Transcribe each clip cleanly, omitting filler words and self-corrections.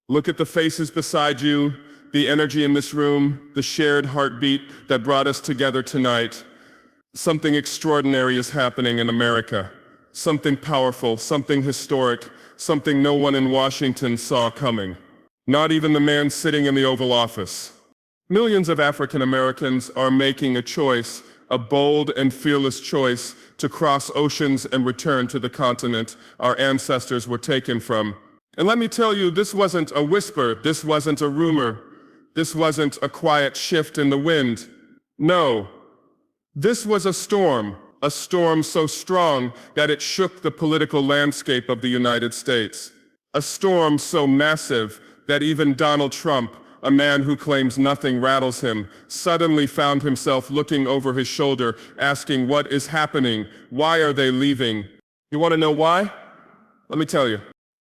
Look at the faces beside you, the energy in this room, the shared heartbeat that brought us together tonight. Something extraordinary is happening in America. Something powerful, something historic, something no one in Washington saw coming. Not even the man sitting in the Oval Office. Millions of African Americans are making a choice, a bold and fearless choice, to cross oceans and return to the continent our ancestors were taken from. And let me tell you, this wasn't a whisper, this wasn't a rumor, this wasn't a quiet shift in the wind. No, this was a storm so strong that it shook the political landscape of the United States. A storm so massive that even Donald Trump, a man who claims nothing rattles him, suddenly found himself looking over his shoulder, asking, what is happening? Why are they leaving? You want to know why? Let me tell you.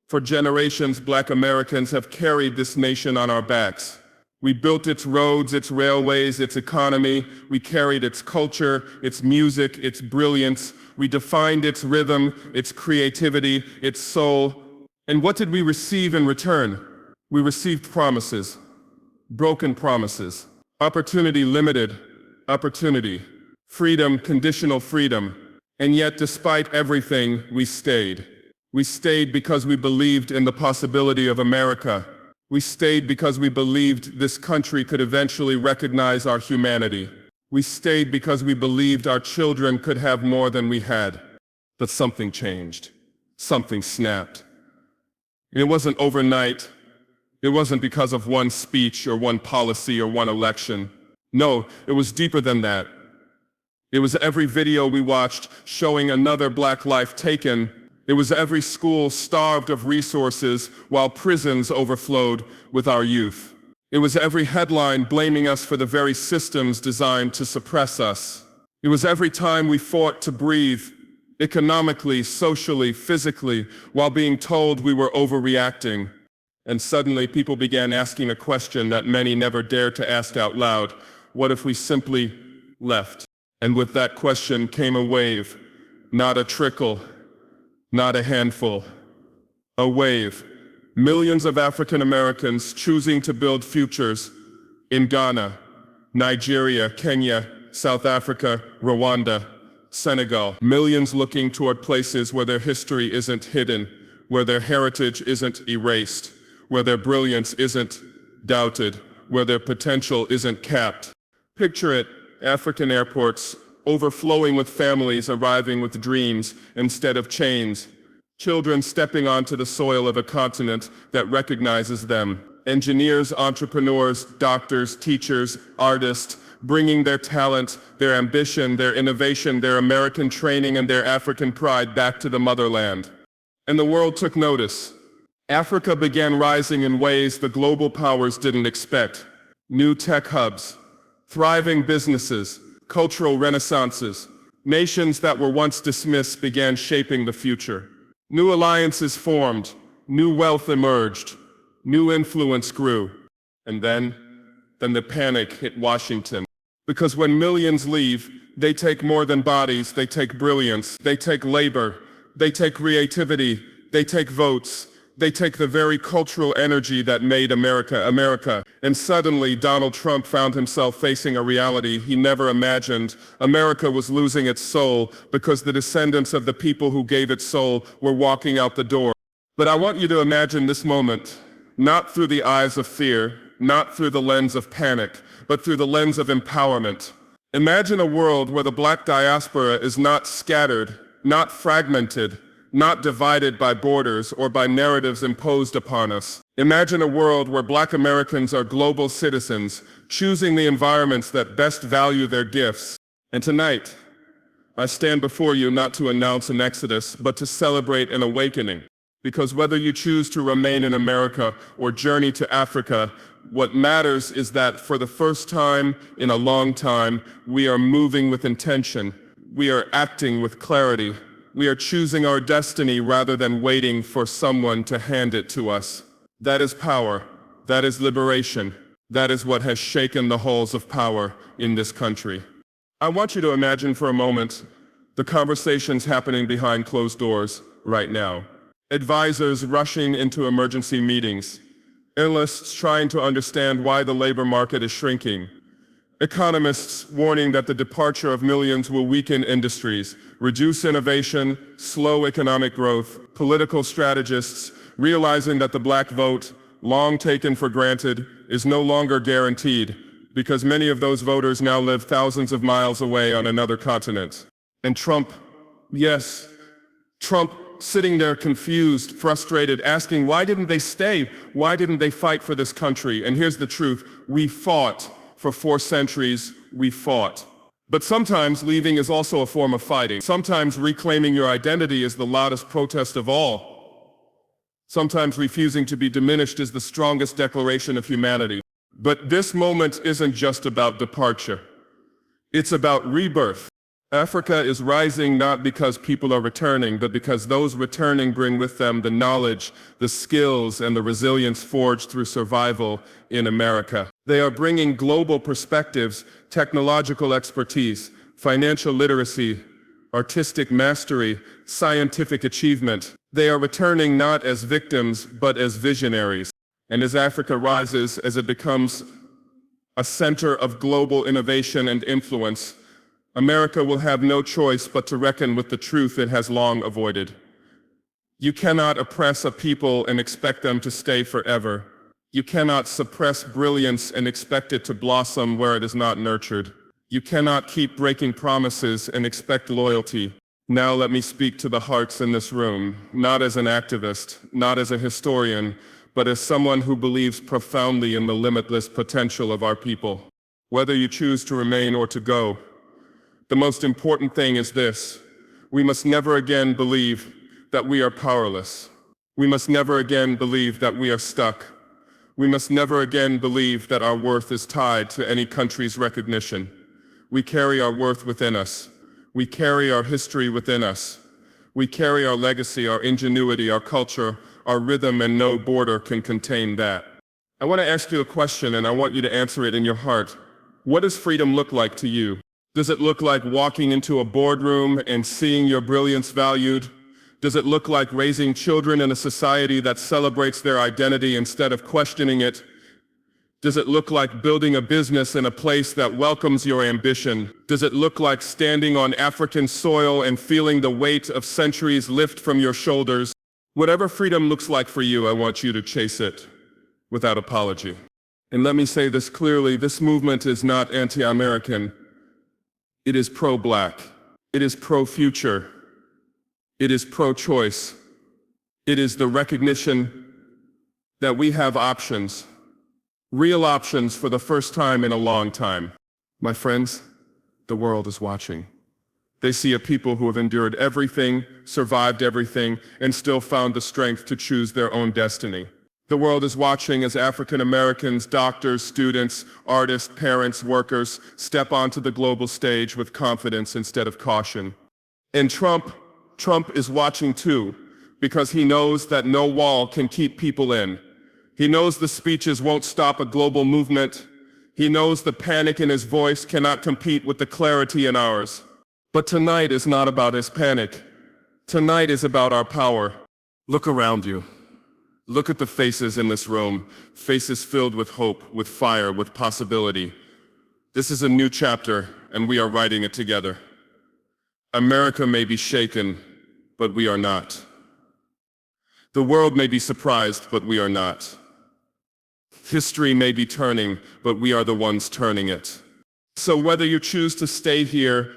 For generations, Black Americans have carried this nation on our backs. We built its roads, its railways, its economy. We carried its culture, its music, its brilliance. We defined its rhythm, its creativity, its soul. And what did we receive in return? We received promises. Broken promises. Opportunity limited. Opportunity. Freedom, conditional freedom. And yet, despite everything, we stayed. We stayed because we believed in the possibility of America. We stayed because we believed this country could eventually recognize our humanity. We stayed because we believed our children could have more than we had. But something changed. Something snapped. It wasn't overnight. It wasn't because of one speech or one policy or one election. No, it was deeper than that. It was every video we watched showing another Black life taken. It was every school starved of resources while prisons overflowed with our youth. It was every headline blaming us for the very systems designed to suppress us. It was every time we fought to breathe, economically, socially, physically, while being told we were overreacting. And suddenly people began asking a question that many never dared to ask out loud. What if we simply left? And with that question came a wave, not a trickle. Not a handful. A wave. Millions of African Americans choosing to build futures in Ghana, Nigeria, Kenya, South Africa, Rwanda, Senegal. Millions looking toward places where their history isn't hidden, where their heritage isn't erased, where their brilliance isn't doubted, where their potential isn't capped. Picture it, African airports overflowing with families arriving with dreams instead of chains. Children stepping onto the soil of a continent that recognizes them. Engineers, entrepreneurs, doctors, teachers, artists, bringing their talent, their ambition, their innovation, their American training, and their African pride back to the motherland. And the world took notice. Africa began rising in ways the global powers didn't expect. New tech hubs, thriving businesses, cultural renaissances. Nations that were once dismissed began shaping the future. New alliances formed, new wealth emerged, new influence grew. And then the panic hit Washington. Because when millions leave, they take more than bodies, they take brilliance, they take labor, they take creativity, they take votes. They take the very cultural energy that made America, America. And suddenly, Donald Trump found himself facing a reality he never imagined. America was losing its soul because the descendants of the people who gave it soul were walking out the door. But I want you to imagine this moment, not through the eyes of fear, not through the lens of panic, but through the lens of empowerment. Imagine a world where the Black diaspora is not scattered, not fragmented, not divided by borders or by narratives imposed upon us. Imagine a world where Black Americans are global citizens, choosing the environments that best value their gifts. And tonight, I stand before you not to announce an exodus, but to celebrate an awakening. Because whether you choose to remain in America or journey to Africa, what matters is that for the first time in a long time, we are moving with intention. We are acting with clarity. We are choosing our destiny rather than waiting for someone to hand it to us. That is power. That is liberation. That is what has shaken the halls of power in this country. I want you to imagine for a moment the conversations happening behind closed doors right now. Advisors rushing into emergency meetings. Analysts trying to understand why the labor market is shrinking. Economists warning that the departure of millions will weaken industries, reduce innovation, slow economic growth. Political strategists realizing that the black vote, long taken for granted, is no longer guaranteed, because many of those voters now live thousands of miles away on another continent. And Trump, yes, Trump sitting there confused, frustrated, asking why didn't they stay? Why didn't they fight for this country? And here's the truth, we fought. For 4 centuries, we fought. But sometimes leaving is also a form of fighting. Sometimes reclaiming your identity is the loudest protest of all. Sometimes refusing to be diminished is the strongest declaration of humanity. But this moment isn't just about departure. It's about rebirth. Africa is rising not because people are returning, but because those returning bring with them the knowledge, the skills, and the resilience forged through survival in America. They are bringing global perspectives, technological expertise, financial literacy, artistic mastery, scientific achievement. They are returning not as victims, but as visionaries. And as Africa rises, as it becomes a center of global innovation and influence, America will have no choice but to reckon with the truth it has long avoided. You cannot oppress a people and expect them to stay forever. You cannot suppress brilliance and expect it to blossom where it is not nurtured. You cannot keep breaking promises and expect loyalty. Now let me speak to the hearts in this room, not as an activist, not as a historian, but as someone who believes profoundly in the limitless potential of our people. Whether you choose to remain or to go, the most important thing is this: we must never again believe that we are powerless. We must never again believe that we are stuck. We must never again believe that our worth is tied to any country's recognition. We carry our worth within us. We carry our history within us. We carry our legacy, our ingenuity, our culture, our rhythm, and no border can contain that. I want to ask you a question, and I want you to answer it in your heart. What does freedom look like to you? Does it look like walking into a boardroom and seeing your brilliance valued? Does it look like raising children in a society that celebrates their identity instead of questioning it? Does it look like building a business in a place that welcomes your ambition? Does it look like standing on African soil and feeling the weight of centuries lift from your shoulders? Whatever freedom looks like for you, I want you to chase it without apology. And let me say this clearly, this movement is not anti-American. It is pro-black. It is pro-future. It is pro-choice. It is the recognition that we have options, real options for the first time in a long time. My friends, the world is watching. They see a people who have endured everything, survived everything, and still found the strength to choose their own destiny. The world is watching as African Americans, doctors, students, artists, parents, workers step onto the global stage with confidence instead of caution. And Trump is watching too, because he knows that no wall can keep people in. He knows the speeches won't stop a global movement. He knows the panic in his voice cannot compete with the clarity in ours. But tonight is not about his panic. Tonight is about our power. Look around you. Look at the faces in this room, faces filled with hope, with fire, with possibility. This is a new chapter, and we are writing it together. America may be shaken, but we are not. The world may be surprised, but we are not. History may be turning, but we are the ones turning it. So whether you choose to stay here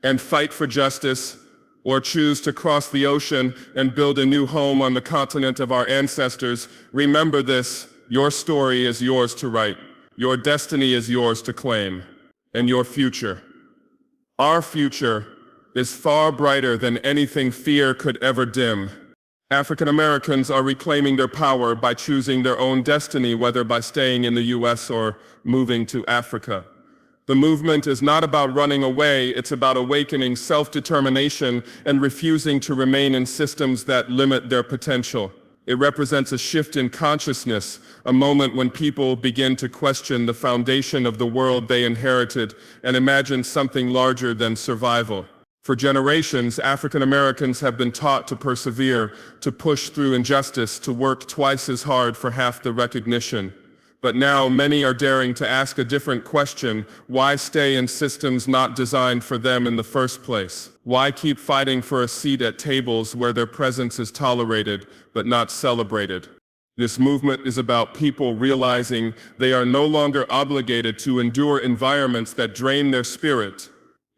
and fight for justice, or choose to cross the ocean and build a new home on the continent of our ancestors, remember this: your story is yours to write, your destiny is yours to claim, and your future, our future, is far brighter than anything fear could ever dim. African Americans are reclaiming their power by choosing their own destiny, whether by staying in the US or moving to Africa. The movement is not about running away, it's about awakening self-determination and refusing to remain in systems that limit their potential. It represents a shift in consciousness, a moment when people begin to question the foundation of the world they inherited and imagine something larger than survival. For generations, African Americans have been taught to persevere, to push through injustice, to work twice as hard for half the recognition. But now many are daring to ask a different question: why stay in systems not designed for them in the first place? Why keep fighting for a seat at tables where their presence is tolerated but not celebrated? This movement is about people realizing they are no longer obligated to endure environments that drain their spirit.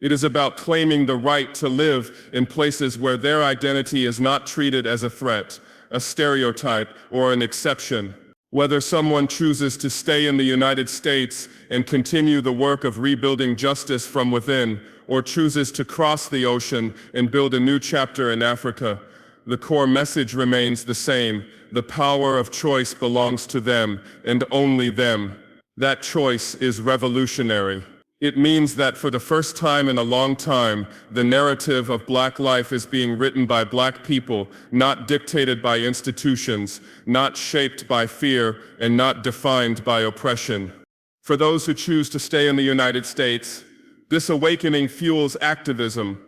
It is about claiming the right to live in places where their identity is not treated as a threat, a stereotype, or an exception. Whether someone chooses to stay in the United States and continue the work of rebuilding justice from within, or chooses to cross the ocean and build a new chapter in Africa, the core message remains the same: the power of choice belongs to them, and only them. That choice is revolutionary. It means that for the first time in a long time, the narrative of Black life is being written by Black people, not dictated by institutions, not shaped by fear, and not defined by oppression. For those who choose to stay in the United States, this awakening fuels activism,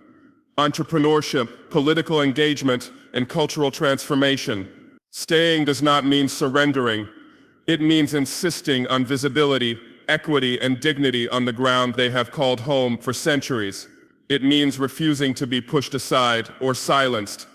entrepreneurship, political engagement, and cultural transformation. Staying does not mean surrendering. It means insisting on visibility, equity, and dignity on the ground they have called home for centuries. It means refusing to be pushed aside or silenced.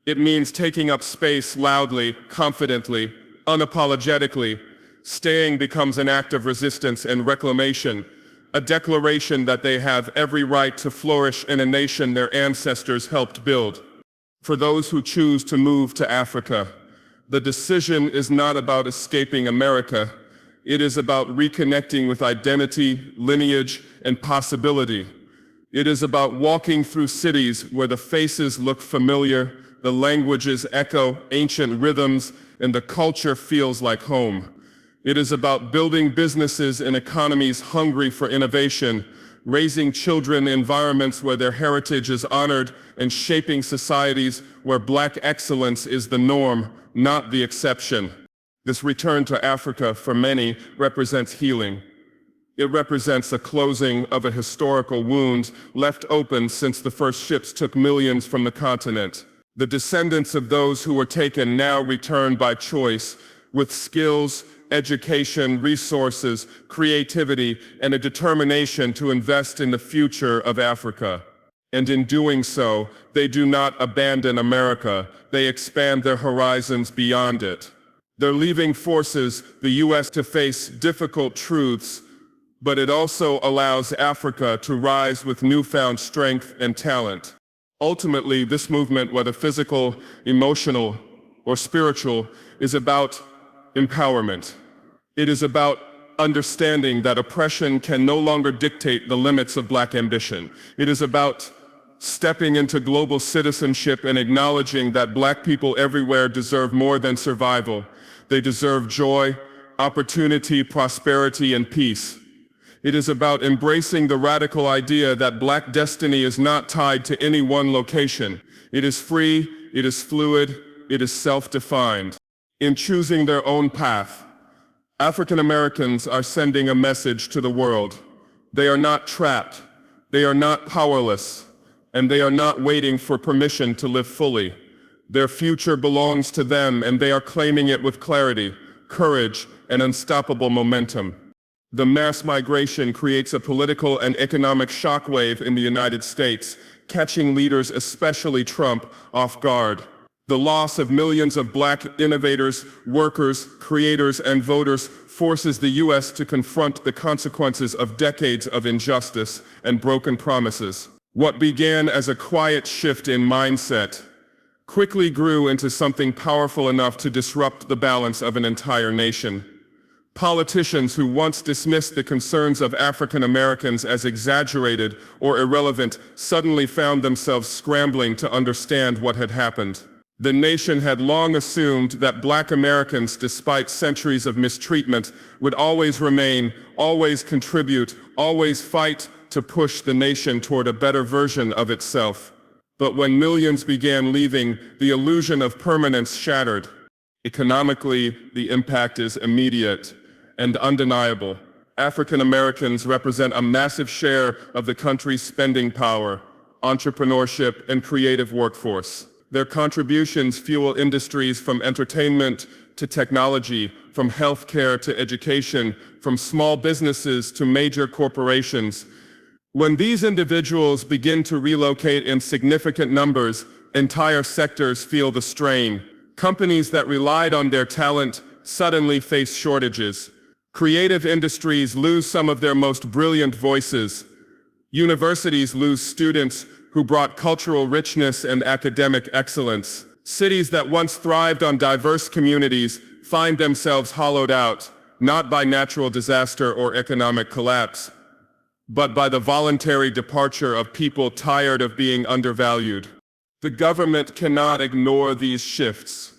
It means taking up space loudly, confidently, unapologetically. Staying becomes an act of resistance and reclamation, a declaration that they have every right to flourish in a nation their ancestors helped build. For those who choose to move to Africa, the decision is not about escaping America. It is about reconnecting with identity, lineage, and possibility. It is about walking through cities where the faces look familiar, the languages echo ancient rhythms, and the culture feels like home. It is about building businesses in economies hungry for innovation, raising children in environments where their heritage is honored, and shaping societies where Black excellence is the norm, not the exception. This return to Africa, for many, represents healing. It represents a closing of a historical wound left open since the first ships took millions from the continent. The descendants of those who were taken now return by choice, with skills, education, resources, creativity, and a determination to invest in the future of Africa. And in doing so, they do not abandon America, they expand their horizons beyond it. They're leaving forces the U.S. to face difficult truths, but it also allows Africa to rise with newfound strength and talent. Ultimately, this movement, whether physical, emotional, or spiritual, is about empowerment. It is about understanding that oppression can no longer dictate the limits of Black ambition. It is about stepping into global citizenship and acknowledging that Black people everywhere deserve more than survival. They deserve joy, opportunity, prosperity, and peace. It is about embracing the radical idea that Black destiny is not tied to any one location. It is free, it is fluid, it is self-defined. In choosing their own path, African Americans are sending a message to the world. They are not trapped, they are not powerless, and they are not waiting for permission to live fully. Their future belongs to them, and they are claiming it with clarity, courage, and unstoppable momentum. The mass migration creates a political and economic shockwave in the United States, catching leaders, especially Trump, off guard. The loss of millions of Black innovators, workers, creators, and voters forces the U.S. to confront the consequences of decades of injustice and broken promises. What began as a quiet shift in mindset quickly grew into something powerful enough to disrupt the balance of an entire nation. Politicians who once dismissed the concerns of African Americans as exaggerated or irrelevant suddenly found themselves scrambling to understand what had happened. The nation had long assumed that Black Americans, despite centuries of mistreatment, would always remain, always contribute, always fight to push the nation toward a better version of itself. But when millions began leaving, the illusion of permanence shattered. Economically, the impact is immediate and undeniable. African Americans represent a massive share of the country's spending power, entrepreneurship, and creative workforce. Their contributions fuel industries from entertainment to technology, from healthcare to education, from small businesses to major corporations. When these individuals begin to relocate in significant numbers, entire sectors feel the strain. Companies that relied on their talent suddenly face shortages. Creative industries lose some of their most brilliant voices. Universities lose students who brought cultural richness and academic excellence. Cities that once thrived on diverse communities find themselves hollowed out, not by natural disaster or economic collapse, but by the voluntary departure of people tired of being undervalued. The government cannot ignore these shifts.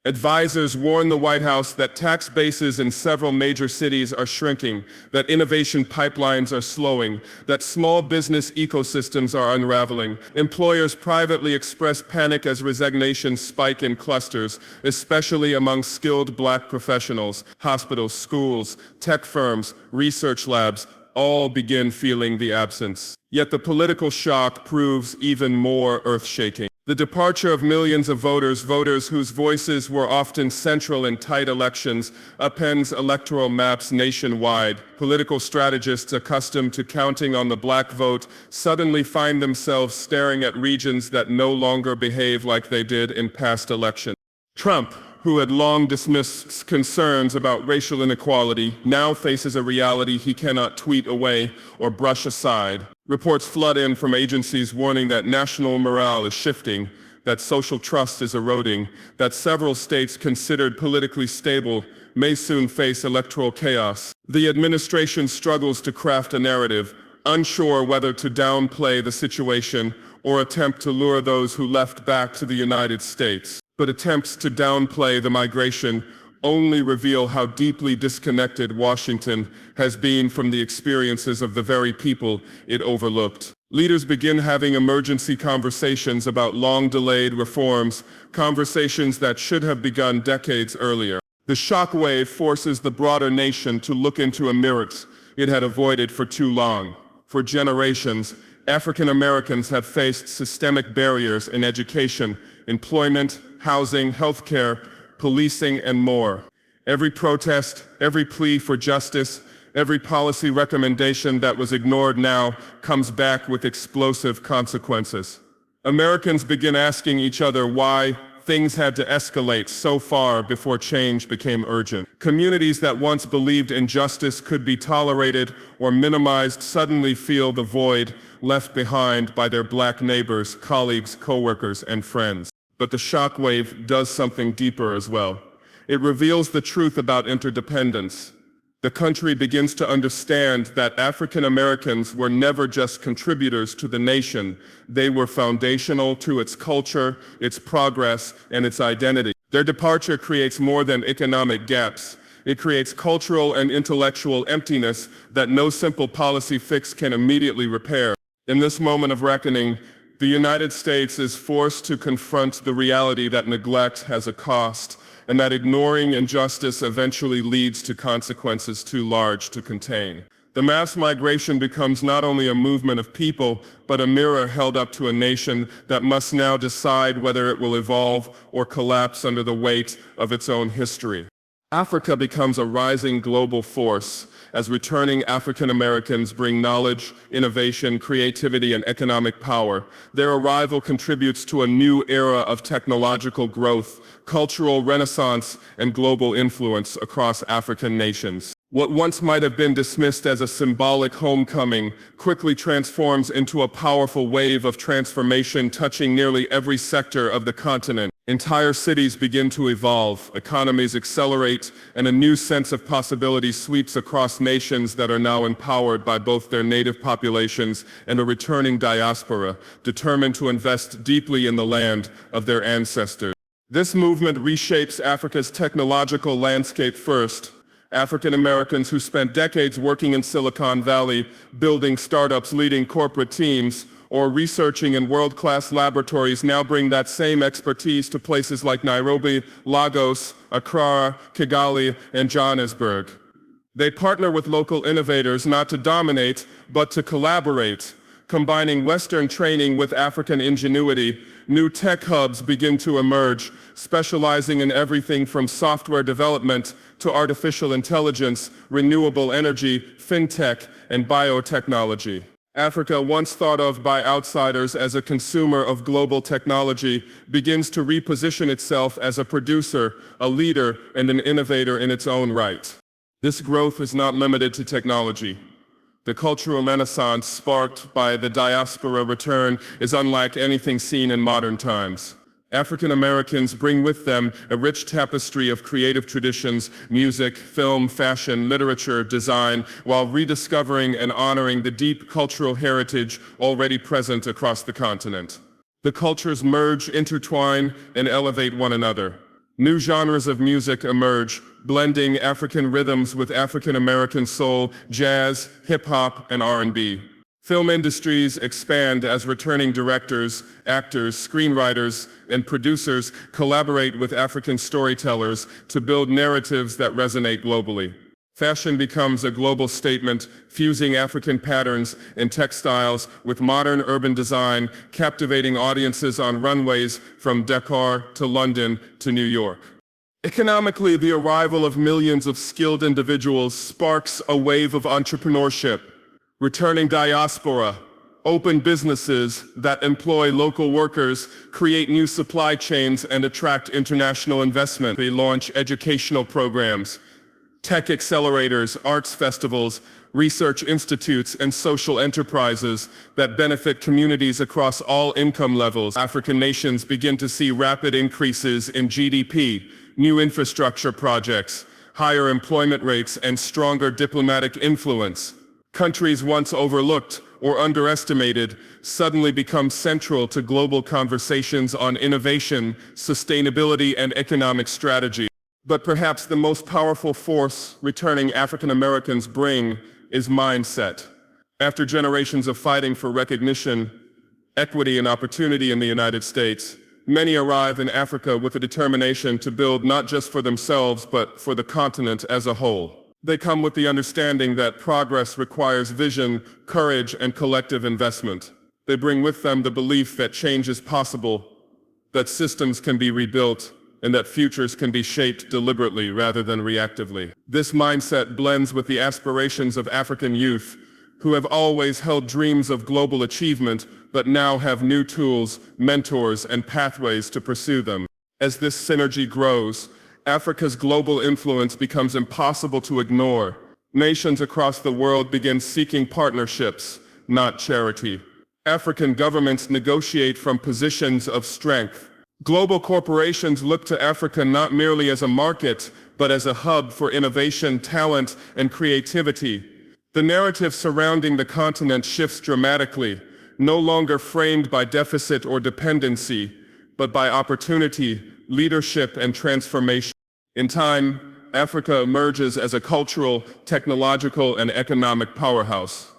Advisors warn the White House that tax bases in several major cities are shrinking, that innovation pipelines are slowing, that small business ecosystems are unraveling. Employers privately express panic as resignations spike in clusters, especially among skilled Black professionals. Hospitals, schools, tech firms, research labs all begin feeling the absence. Yet the political shock proves even more earth-shaking. The departure of millions of voters whose voices were often central in tight elections, appends electoral maps nationwide. Political strategists accustomed to counting on the Black vote suddenly find themselves staring at regions that no longer behave like they did in past elections. Trump, who had long dismissed concerns about racial inequality, now faces a reality he cannot tweet away or brush aside. Reports flood in from agencies warning that national morale is shifting, that social trust is eroding, that several states considered politically stable may soon face electoral chaos. The administration struggles to craft a narrative, unsure whether to downplay the situation or attempt to lure those who left back to the United States. But attempts to downplay the migration only reveal how deeply disconnected Washington has been from the experiences of the very people it overlooked. Leaders begin having emergency conversations about long-delayed reforms, conversations that should have begun decades earlier. The shockwave forces the broader nation to look into a mirror it had avoided for too long. For generations, African Americans have faced systemic barriers in education, employment, housing, healthcare, policing, and more. Every protest, every plea for justice, every policy recommendation that was ignored now comes back with explosive consequences. Americans begin asking each other why things had to escalate so far before change became urgent. Communities that once believed injustice could be tolerated or minimized suddenly feel the void left behind by their Black neighbors, colleagues, coworkers, and friends. But the shockwave does something deeper as well. It reveals the truth about interdependence. The country begins to understand that African Americans were never just contributors to the nation. They were foundational to its culture, its progress, and its identity. Their departure creates more than economic gaps. It creates cultural and intellectual emptiness that no simple policy fix can immediately repair. In this moment of reckoning, the United States is forced to confront the reality that neglect has a cost, and that ignoring injustice eventually leads to consequences too large to contain. The mass migration becomes not only a movement of people, but a mirror held up to a nation that must now decide whether it will evolve or collapse under the weight of its own history. Africa becomes a rising global force as returning African Americans bring knowledge, innovation, creativity, and economic power. Their arrival contributes to a new era of technological growth, cultural renaissance, and global influence across African nations. What once might have been dismissed as a symbolic homecoming quickly transforms into a powerful wave of transformation touching nearly every sector of the continent. Entire cities begin to evolve, economies accelerate, and a new sense of possibility sweeps across nations that are now empowered by both their native populations and a returning diaspora, determined to invest deeply in the land of their ancestors. This movement reshapes Africa's technological landscape first. African Americans who spent decades working in Silicon Valley, building startups, leading corporate teams, or researching in world-class laboratories now bring that same expertise to places like Nairobi, Lagos, Accra, Kigali, and Johannesburg. They partner with local innovators not to dominate, but to collaborate, Combining Western training with African ingenuity, new tech hubs begin to emerge, specializing in everything from software development to artificial intelligence, renewable energy, fintech, and biotechnology. Africa, once thought of by outsiders as a consumer of global technology, begins to reposition itself as a producer, a leader, and an innovator in its own right. This growth is not limited to technology. The cultural renaissance sparked by the diaspora return is unlike anything seen in modern times. African Americans bring with them a rich tapestry of creative traditions, music, film, fashion, literature, design, while rediscovering and honoring the deep cultural heritage already present across the continent. The cultures merge, intertwine, and elevate one another. New genres of music emerge, blending African rhythms with African American soul, jazz, hip-hop, and R&B. Film industries expand as returning directors, actors, screenwriters, and producers collaborate with African storytellers to build narratives that resonate globally. Fashion becomes a global statement, fusing African patterns and textiles with modern urban design, captivating audiences on runways from Dakar to London to New York. Economically, the arrival of millions of skilled individuals sparks a wave of entrepreneurship. Returning diaspora, open businesses that employ local workers, create new supply chains, and attract international investment. They launch educational programs, tech accelerators, arts festivals, research institutes, and social enterprises that benefit communities across all income levels. African nations begin to see rapid increases in GDP, new infrastructure projects, higher employment rates, and stronger diplomatic influence. Countries once overlooked or underestimated suddenly become central to global conversations on innovation, sustainability, and economic strategy. But perhaps the most powerful force returning African Americans bring is mindset. After generations of fighting for recognition, equity, and opportunity in the United States, many arrive in Africa with a determination to build not just for themselves, but for the continent as a whole. They come with the understanding that progress requires vision, courage, and collective investment. They bring with them the belief that change is possible, that systems can be rebuilt, and that futures can be shaped deliberately rather than reactively. This mindset blends with the aspirations of African youth, who have always held dreams of global achievement, but now have new tools, mentors, and pathways to pursue them. As this synergy grows, Africa's global influence becomes impossible to ignore. Nations across the world begin seeking partnerships, not charity. African governments negotiate from positions of strength. Global corporations look to Africa not merely as a market, but as a hub for innovation, talent, and creativity. The narrative surrounding the continent shifts dramatically, no longer framed by deficit or dependency, but by opportunity, leadership, and transformation. In time, Africa emerges as a cultural, technological, and economic powerhouse,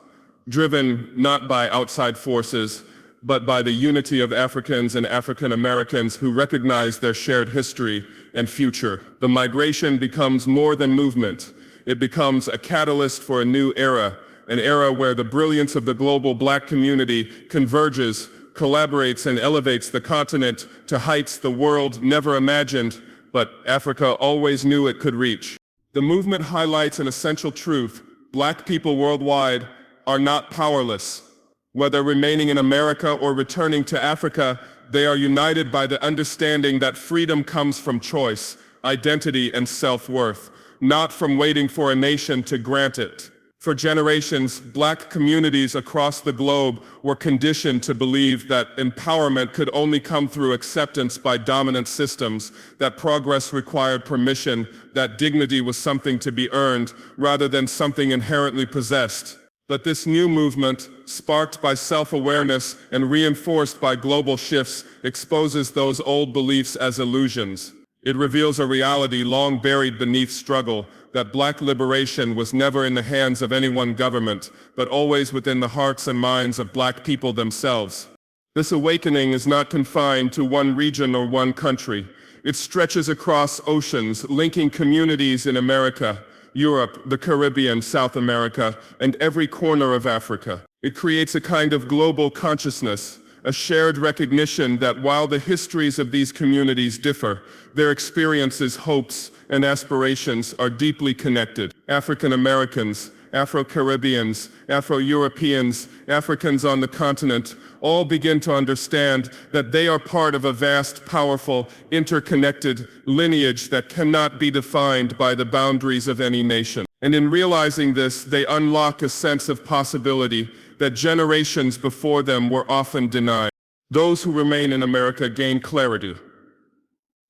driven not by outside forces, but by the unity of Africans and African Americans who recognize their shared history and future. The migration becomes more than movement. It becomes a catalyst for a new era, an era where the brilliance of the global Black community converges, collaborates, and elevates the continent to heights the world never imagined, but Africa always knew it could reach. The movement highlights an essential truth: Black people worldwide are not powerless. Whether remaining in America or returning to Africa, they are united by the understanding that freedom comes from choice, identity, and self-worth, not from waiting for a nation to grant it. For generations, Black communities across the globe were conditioned to believe that empowerment could only come through acceptance by dominant systems, that progress required permission, that dignity was something to be earned rather than something inherently possessed. But this new movement, sparked by self-awareness and reinforced by global shifts, exposes those old beliefs as illusions. It reveals a reality long buried beneath struggle, that Black liberation was never in the hands of any one government, but always within the hearts and minds of Black people themselves. This awakening is not confined to one region or one country. It stretches across oceans, linking communities in America, Europe, the Caribbean, South America, and every corner of Africa. It creates a kind of global consciousness, a shared recognition that while the histories of these communities differ, their experiences, hopes, and aspirations are deeply connected. African Americans, Afro-Caribbeans, Afro-Europeans, Africans on the continent all begin to understand that they are part of a vast, powerful, interconnected lineage that cannot be defined by the boundaries of any nation. And in realizing this, they unlock a sense of possibility that generations before them were often denied. Those who remain in America gain clarity.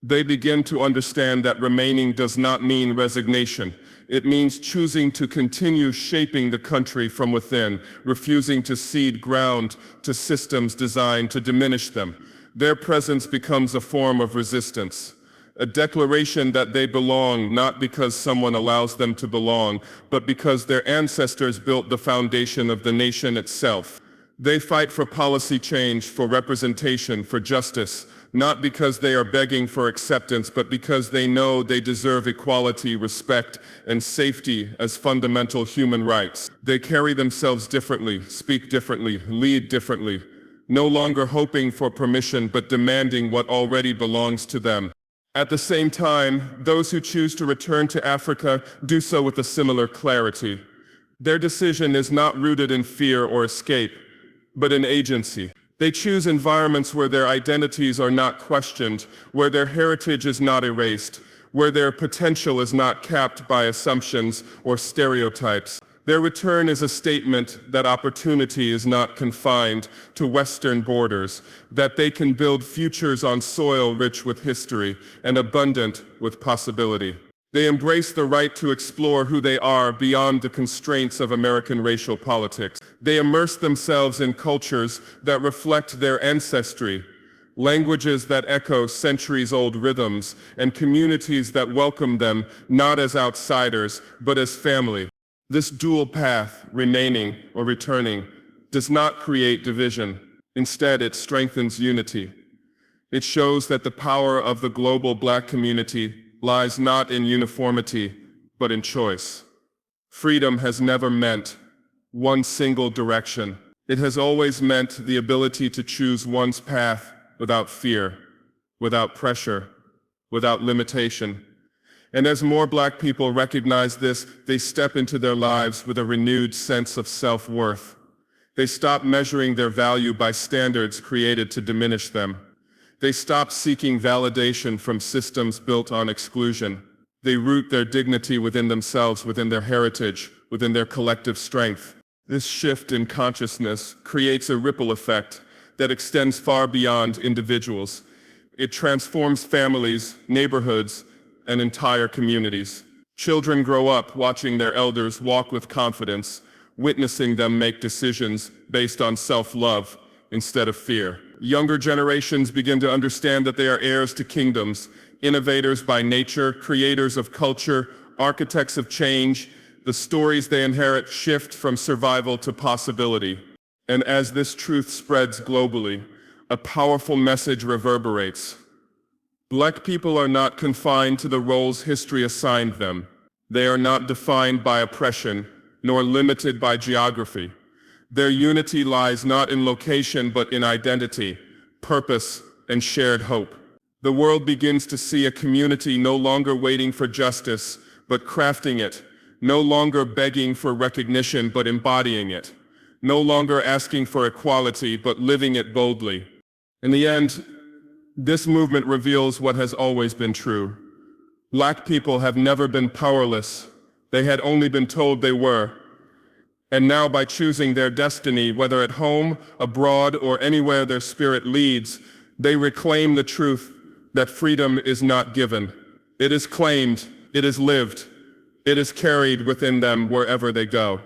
They begin to understand that remaining does not mean resignation. It means choosing to continue shaping the country from within, refusing to cede ground to systems designed to diminish them. Their presence becomes a form of resistance, a declaration that they belong not because someone allows them to belong, but because their ancestors built the foundation of the nation itself. They fight for policy change, for representation, for justice, not because they are begging for acceptance, but because they know they deserve equality, respect, and safety as fundamental human rights. They carry themselves differently, speak differently, lead differently, no longer hoping for permission but demanding what already belongs to them. At the same time, those who choose to return to Africa do so with a similar clarity. Their decision is not rooted in fear or escape, but in agency. They choose environments where their identities are not questioned, where their heritage is not erased, where their potential is not capped by assumptions or stereotypes. Their return is a statement that opportunity is not confined to Western borders, that they can build futures on soil rich with history and abundant with possibility. They embrace the right to explore who they are beyond the constraints of American racial politics. They immerse themselves in cultures that reflect their ancestry, languages that echo centuries-old rhythms, and communities that welcome them not as outsiders, but as family. This dual path, remaining or returning, does not create division. Instead, it strengthens unity. It shows that the power of the global Black community lies not in uniformity, but in choice. Freedom has never meant one single direction. It has always meant the ability to choose one's path without fear, without pressure, without limitation. And as more Black people recognize this, they step into their lives with a renewed sense of self-worth. They stop measuring their value by standards created to diminish them. They stop seeking validation from systems built on exclusion. They root their dignity within themselves, within their heritage, within their collective strength. This shift in consciousness creates a ripple effect that extends far beyond individuals. It transforms families, neighborhoods, and entire communities. Children grow up watching their elders walk with confidence, witnessing them make decisions based on self-love instead of fear. Younger generations begin to understand that they are heirs to kingdoms, innovators by nature, creators of culture, architects of change. The stories they inherit shift from survival to possibility. And as this truth spreads globally, a powerful message reverberates. Black people are not confined to the roles history assigned them. They are not defined by oppression, nor limited by geography. Their unity lies not in location but in identity, purpose, and shared hope. The world begins to see a community no longer waiting for justice, but crafting it, no longer begging for recognition but embodying it, no longer asking for equality but living it boldly. In the end, this movement reveals what has always been true. Black people have never been powerless. They had only been told they were. And now by choosing their destiny, whether at home, abroad, or anywhere their spirit leads, they reclaim the truth that freedom is not given. It is claimed, it is lived, it is carried within them wherever they go.